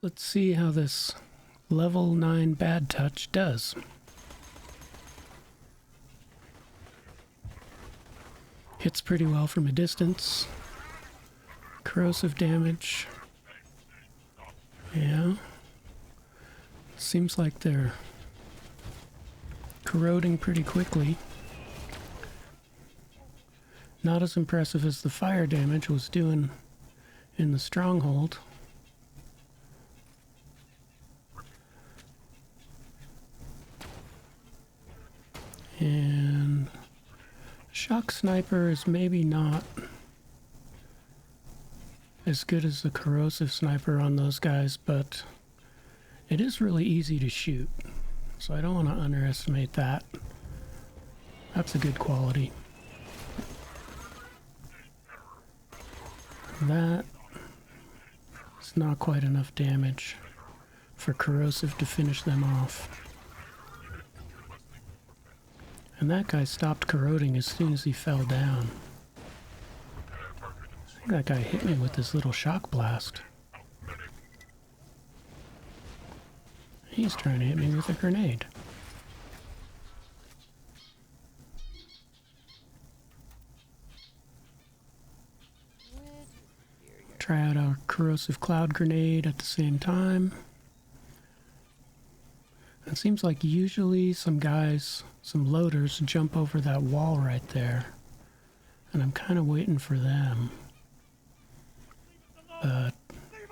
Let's see how this level 9 bad touch does. Hits pretty well from a distance. Corrosive damage. Yeah. Seems like they're corroding pretty quickly. Not as impressive as the fire damage was doing in the stronghold. And shock sniper is maybe not as good as the corrosive sniper on those guys, but it is really easy to shoot, so I don't want to underestimate that. That's a good quality. That is not quite enough damage for corrosive to finish them off. And that guy stopped corroding as soon as he fell down. I think that guy hit me with this little shock blast. He's trying to hit me with a grenade. Try out our corrosive cloud grenade at the same time. It seems like usually some guys, some loaders, jump over that wall right there. And I'm kind of waiting for them. But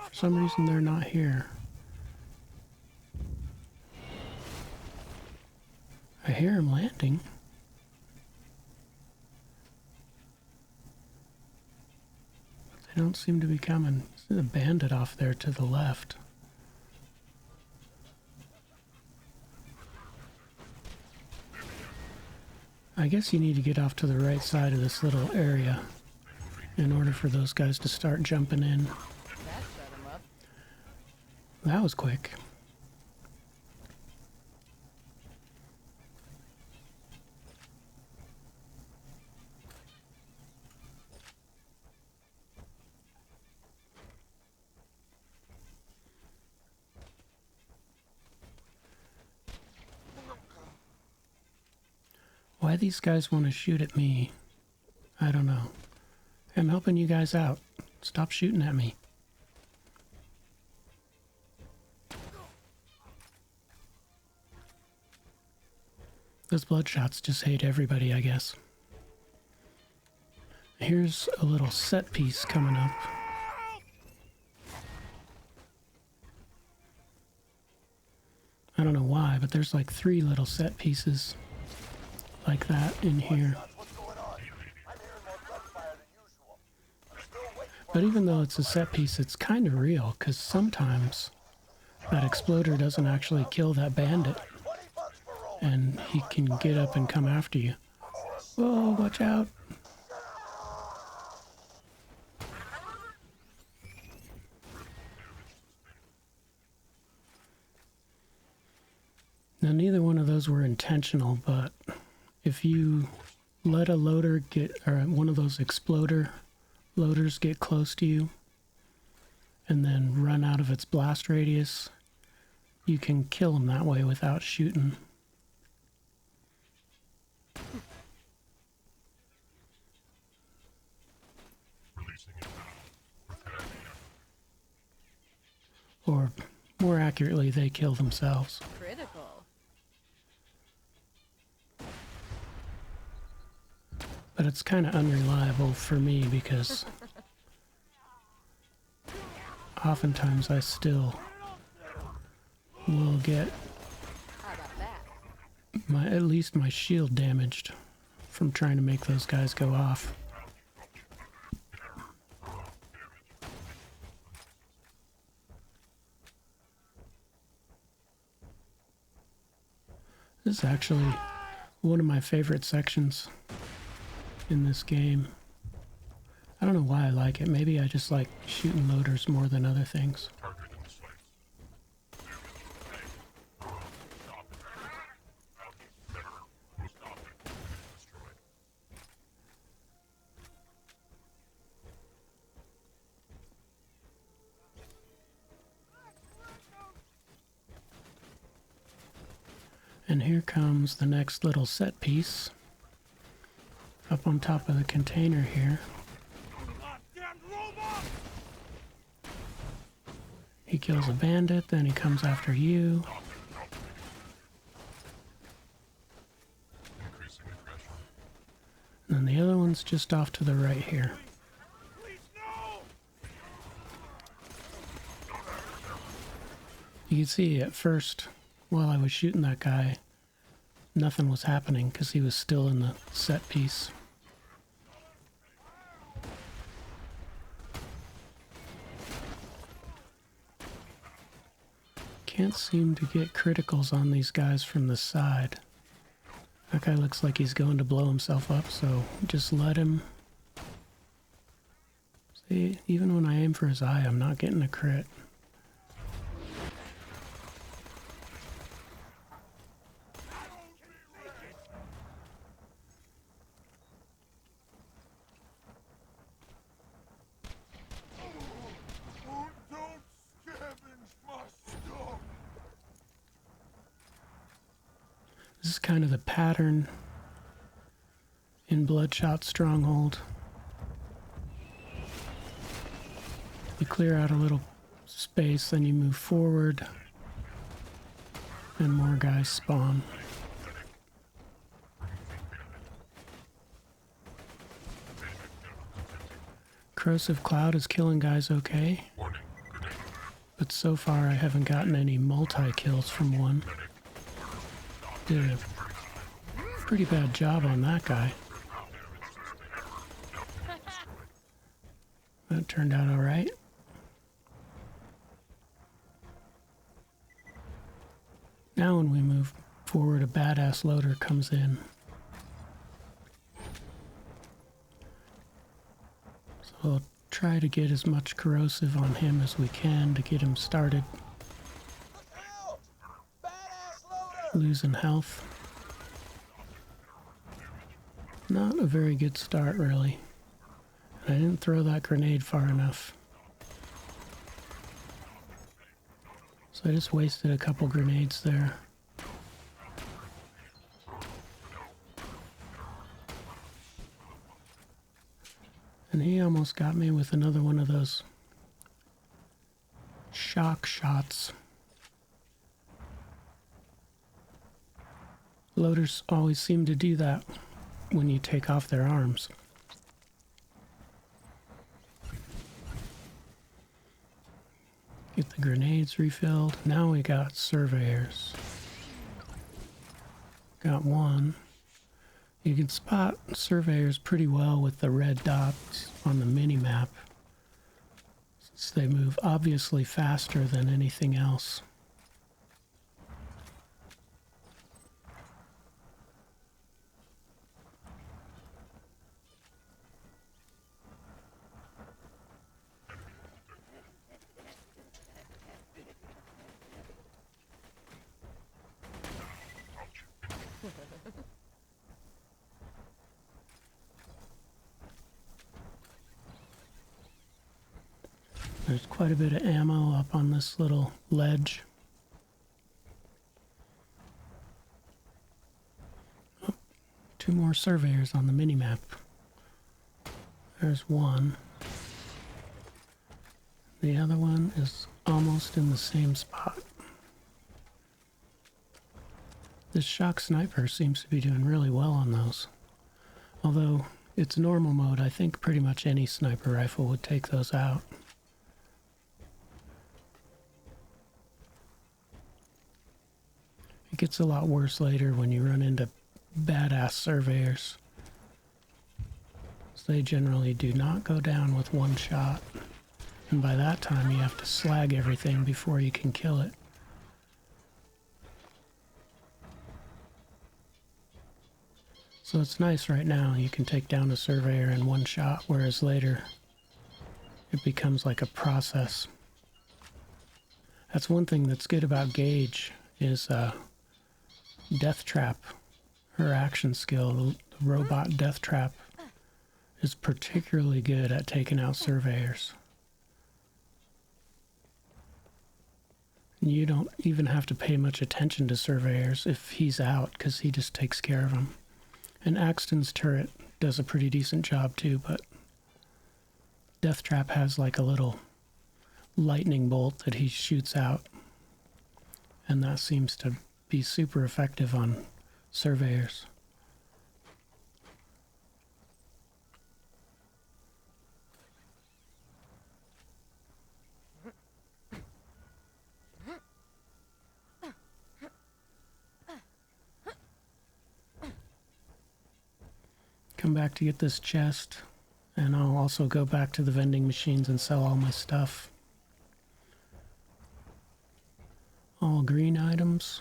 for some reason they're not here. I hear him landing. But they don't seem to be coming. There's a bandit off there to the left. I guess you need to get off to the right side of this little area in order for those guys to start jumping in. That was quick. Why these guys want to shoot at me, I don't know. I'm helping you guys out. Stop shooting at me. Those Bloodshots just hate everybody, I guess. Here's a little set piece coming up. I don't know why, but there's like 3 little set pieces like that in here. But even though it's a set piece, it's kind of real, because sometimes that exploder doesn't actually kill that bandit, and he can get up and come after you. Whoa, watch out! Now, neither one of those were intentional, but if you let a loader get, or one of those exploder loaders get close to you and then run out of its blast radius, you can kill them that way without shooting. Or more accurately, they kill themselves. Critical. But it's kind of unreliable for me because oftentimes I still will get at least my shield damaged from trying to make those guys go off. This is actually one of my favorite sections in this game. I don't know why I like it. Maybe I just like shooting loaders more than other things. And here comes the next little set piece. Up on top of the container here. He kills a bandit, then he comes after you. And then the other one's just off to the right here. You can see at first, while I was shooting that guy, nothing was happening because he was still in the set piece. Can't seem to get criticals on these guys from the side. That guy looks like he's going to blow himself up, so just let him. See, even when I aim for his eye, I'm not getting a crit. This is kind of the pattern in Bloodshot Stronghold. You clear out a little space, then you move forward, and more guys spawn. Corrosive Cloud is killing guys okay, but so far I haven't gotten any multi-kills from one. Did a pretty bad job on that guy. That turned out alright. Now when we move forward, a badass loader comes in. So we'll try to get as much corrosive on him as we can to get him started. Losing health. Not a very good start, really. And I didn't throw that grenade far enough. So I just wasted a couple grenades there. And he almost got me with another one of those shock shots. Loaders always seem to do that when you take off their arms. Get the grenades refilled. Now we got surveyors. Got one. You can spot surveyors pretty well with the red dots on the mini-map, since they move obviously faster than anything else. There's quite a bit of ammo up on this little ledge. Oh, two more surveyors on the minimap. There's one. The other one is almost in the same spot. This shock sniper seems to be doing really well on those. Although it's normal mode, I think pretty much any sniper rifle would take those out. It gets a lot worse later when you run into badass surveyors. So they generally do not go down with one shot. And by that time you have to slag everything before you can kill it. So it's nice right now, you can take down a surveyor in one shot, whereas later it becomes like a process. That's one thing that's good about Gage, is Death Trap. Her action skill, the robot Death Trap, is particularly good at taking out surveyors. You don't even have to pay much attention to surveyors if he's out, because he just takes care of them. And Axton's turret does a pretty decent job too, but Deathtrap has like a little lightning bolt that he shoots out, and that seems to be super effective on surveyors. Come back to get this chest, and I'll also go back to the vending machines and sell all my stuff. All green items.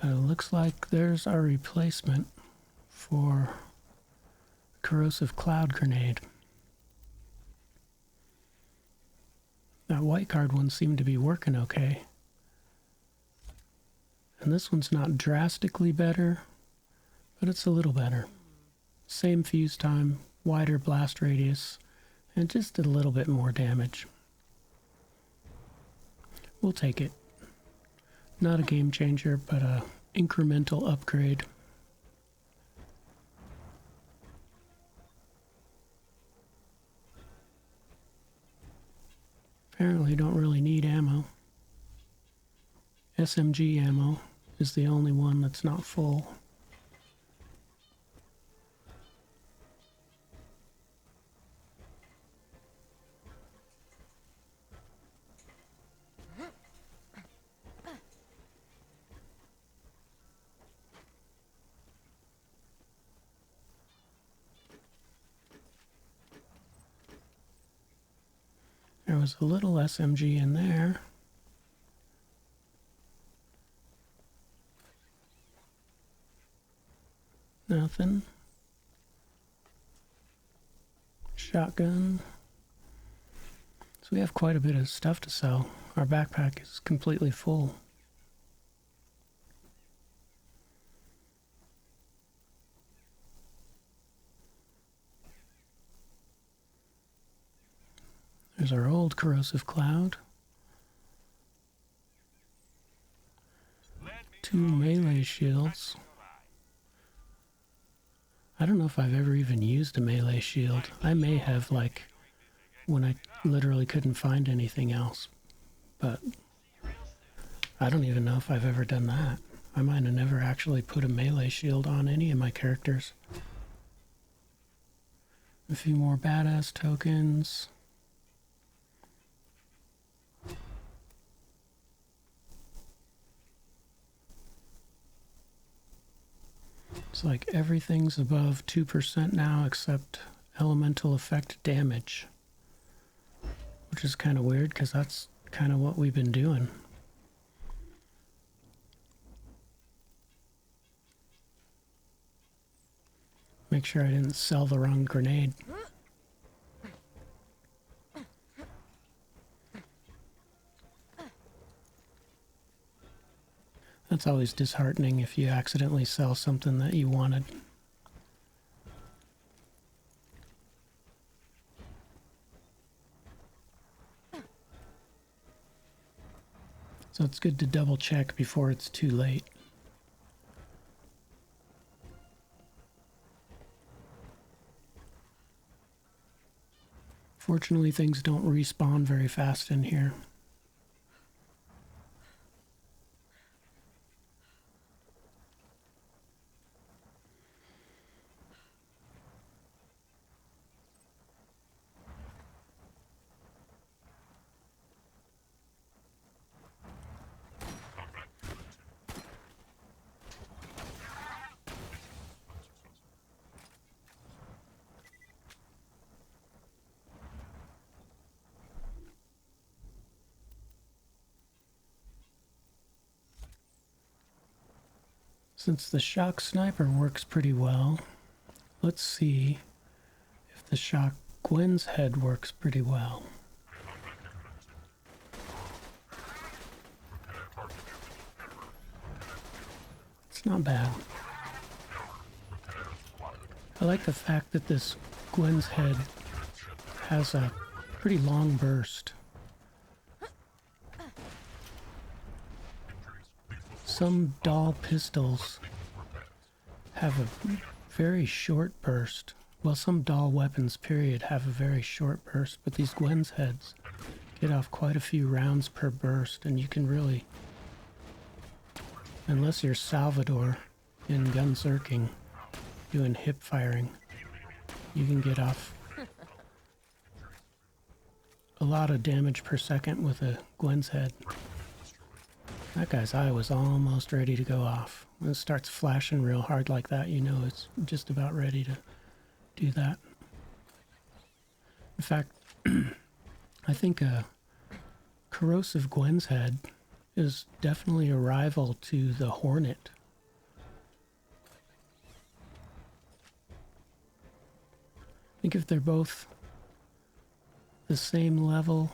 But it looks like there's our replacement for corrosive cloud grenade. That white card one seemed to be working okay. And this one's not drastically better, but it's a little better. Same fuse time, wider blast radius, and just a little bit more damage. We'll take it. Not a game changer, but a incremental upgrade. Apparently don't really need ammo. SMG ammo is the only one that's not full. There was a little SMG in there. Nothing. Shotgun. So we have quite a bit of stuff to sell. Our backpack is completely full. There's our old corrosive cloud. 2 melee shields. I don't know if I've ever even used a melee shield. I may have, like, when I literally couldn't find anything else. But I don't even know if I've ever done that. I might have never actually put a melee shield on any of my characters. A few more badass tokens. It's like everything's above 2% now except elemental effect damage. Which is kind of weird because that's kind of what we've been doing. Make sure I didn't sell the wrong grenade. That's always disheartening if you accidentally sell something that you wanted. So it's good to double check before it's too late. Fortunately, things don't respawn very fast in here. Since the shock sniper works pretty well, let's see if the shock Gwen's head works pretty well. It's not bad. I like the fact that this Gwen's head has a pretty long burst. some Dahl pistols have a very short burst. Well, some Dahl weapons, period, have a very short burst, but these Gwen's heads get off quite a few rounds per burst, and you can really, unless you're Salvador in gunzerking, doing hip firing, you can get off a lot of damage per second with a Gwen's head. That guy's eye was almost ready to go off. When it starts flashing real hard like that, you know it's just about ready to do that. In fact, I think a corrosive Gwen's head is definitely a rival to the Hornet. I think if they're both the same level,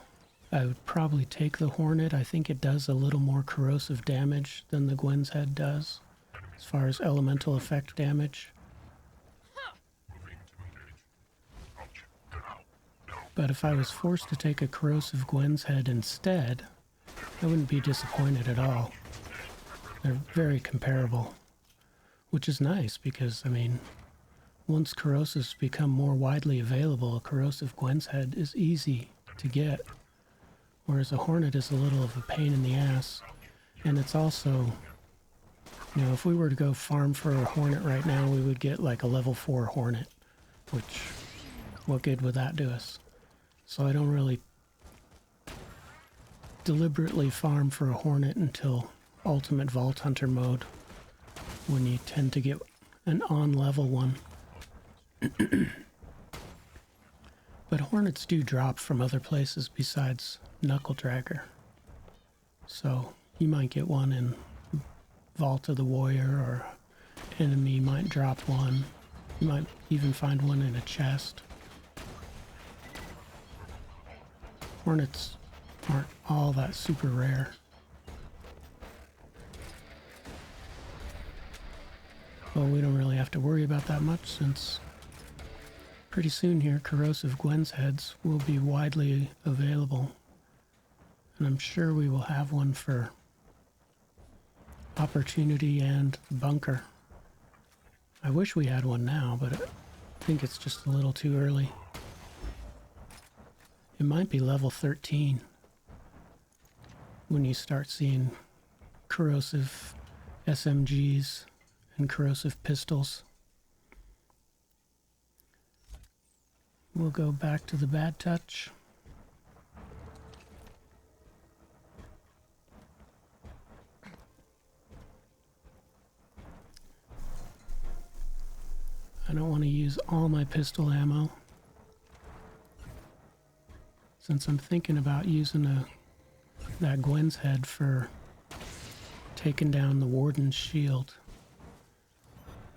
I would probably take the Hornet. I think it does a little more corrosive damage than the Gwen's head does, as far as elemental effect damage. But if I was forced to take a corrosive Gwen's head instead, I wouldn't be disappointed at all. They're very comparable, which is nice because, I mean, once corrosives become more widely available, a corrosive Gwen's head is easy to get, whereas a Hornet is a little of a pain in the ass. And it's also, you know, if we were to go farm for a Hornet right now, we would get like a level 4 Hornet, which, what good would that do us? So I don't really deliberately farm for a Hornet until Ultimate Vault Hunter mode, when you tend to get an on-level one. But Hornets do drop from other places besides Knuckle Dragger. So you might get one in Vault of the Warrior, or enemy might drop one. You might even find one in a chest. Hornets aren't all that super rare. Well, we don't really have to worry about that much since pretty soon here corrosive Gwen's heads will be widely available. And I'm sure we will have one for Opportunity and Bunker. I wish we had one now, but I think it's just a little too early. It might be level 13 when you start seeing corrosive SMGs and corrosive pistols. We'll go back to the Bad Touch. I don't want to use all my pistol ammo, since I'm thinking about using that Gwen's head for taking down the Warden's shield.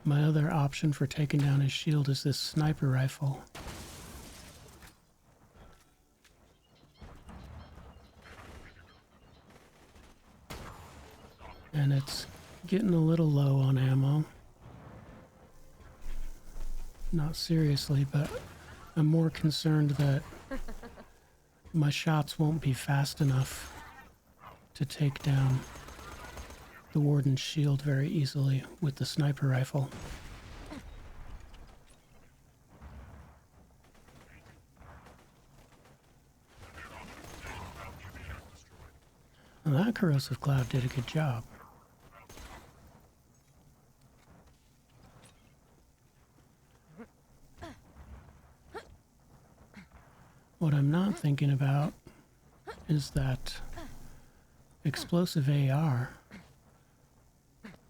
My other option for taking down his shield is this sniper rifle. And it's getting a little low on ammo. Not seriously, but I'm more concerned that my shots won't be fast enough to take down the Warden's shield very easily with the sniper rifle. Well, that corrosive cloud did a good job. What I'm not thinking about is that explosive AR.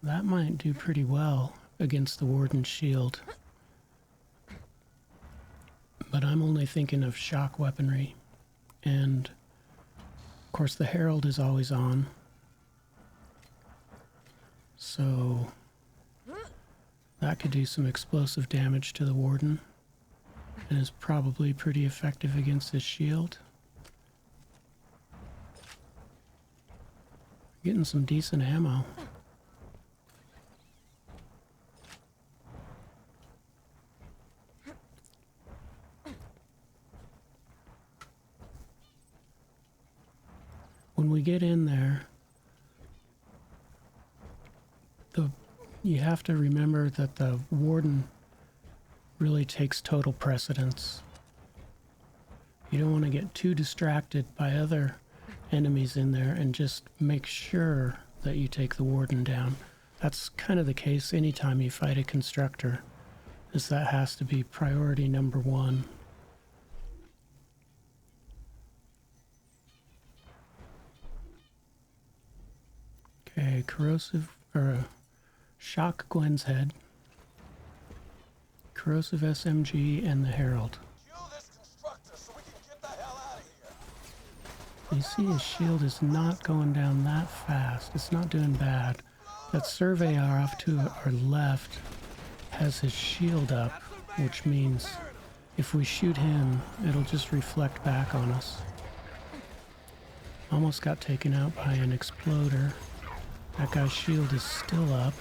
That might do pretty well against the Warden's shield. But I'm only thinking of shock weaponry. And, of course, the Herald is always on. So that could do some explosive damage to the Warden, and is probably pretty effective against his shield. Getting some decent ammo. When we get in there, you have to remember that the Warden really takes total precedence. You don't want to get too distracted by other enemies in there, and just make sure that you take the Warden down. That's kind of the case anytime you fight a constructor, is that has to be priority number one. Okay, corrosive, or shock Gwen's head, corrosive SMG, and the Herald. You see his shield is not going down that fast. It's not doing bad. That surveyor off to our left has his shield up, which means if we shoot him, it'll just reflect back on us. Almost got taken out by an exploder. That guy's shield is still up.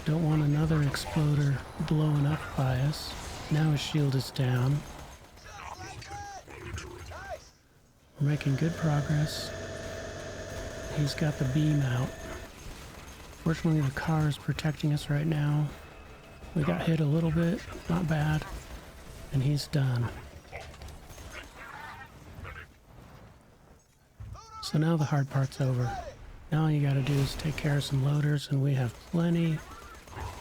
Don't want another exploder blowing up by us. Now his shield is down. We're making good progress. He's got the beam out. Fortunately, the car is protecting us right now. We got hit a little bit, not bad. And he's done. So now the hard part's over. Now all you gotta do is take care of some loaders, and we have plenty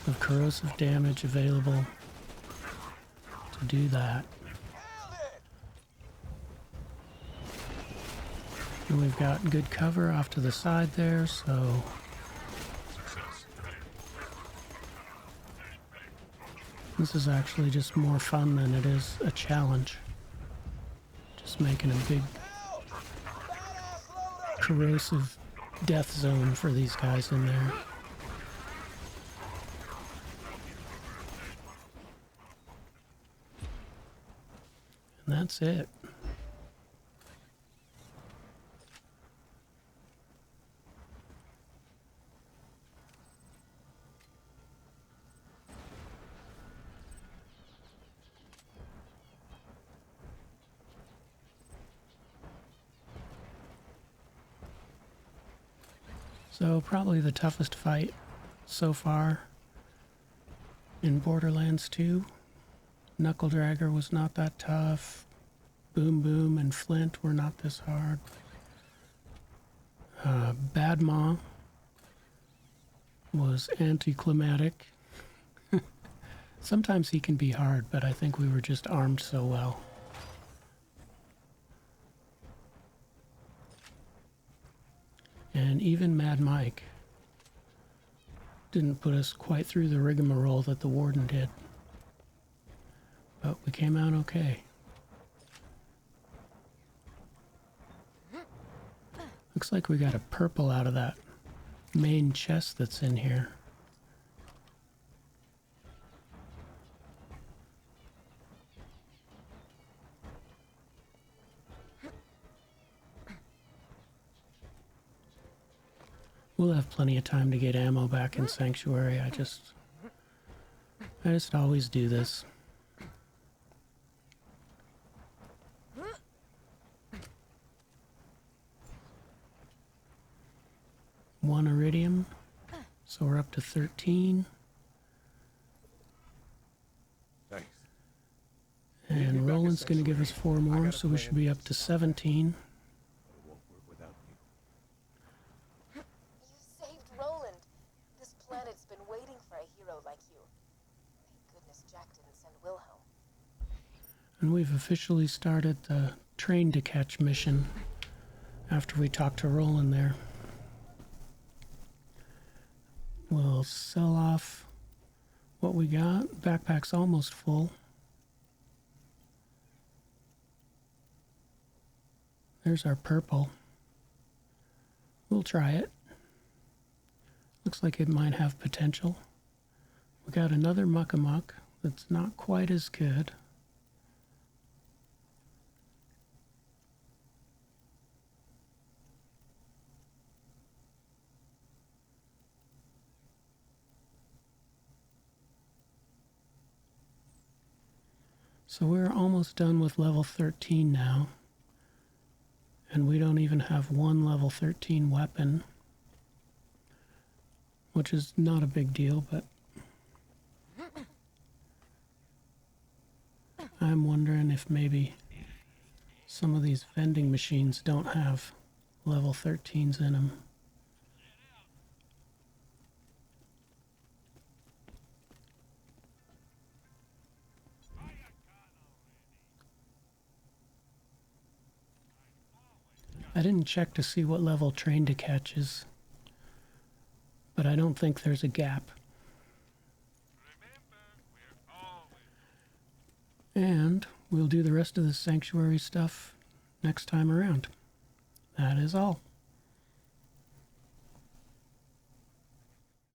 of corrosive damage available to do that. And we've got good cover off to the side there, so this is actually just more fun than it is a challenge. Just making a big corrosive death zone for these guys in there. And that's it. So probably the toughest fight so far in Borderlands 2. Knuckle Dragger was not that tough. Boom Boom and Flint were not this hard. Bad Ma was anticlimactic. Sometimes he can be hard, but I think we were just armed so well. And even Mad Mike didn't put us quite through the rigmarole that the Warden did. But we came out okay. Looks like we got a purple out of that main chest that's in here. We'll have plenty of time to get ammo back in Sanctuary. I just always do this. One iridium, so we're up to 13. Thanks. And Roland's going to give us 4 more, so we should be up to 17. It won't work without you. You saved Roland. This planet's been waiting for a hero like you. Thank goodness Jack didn't send Wilhelm. And we've officially started the train to catch mission after we talked to Roland there. We'll sell off what we got. Backpack's almost full. There's our purple. We'll try it. Looks like it might have potential. We got another muck-a-muck that's not quite as good. So we're almost done with level 13 now. And we don't even have one level 13 weapon. which is not a big deal, but I'm wondering if maybe some of these vending machines don't have level 13s in them. I didn't check to see what level Train to Catch is, but I don't think there's a gap. And we'll do the rest of the sanctuary stuff next time around. That is all.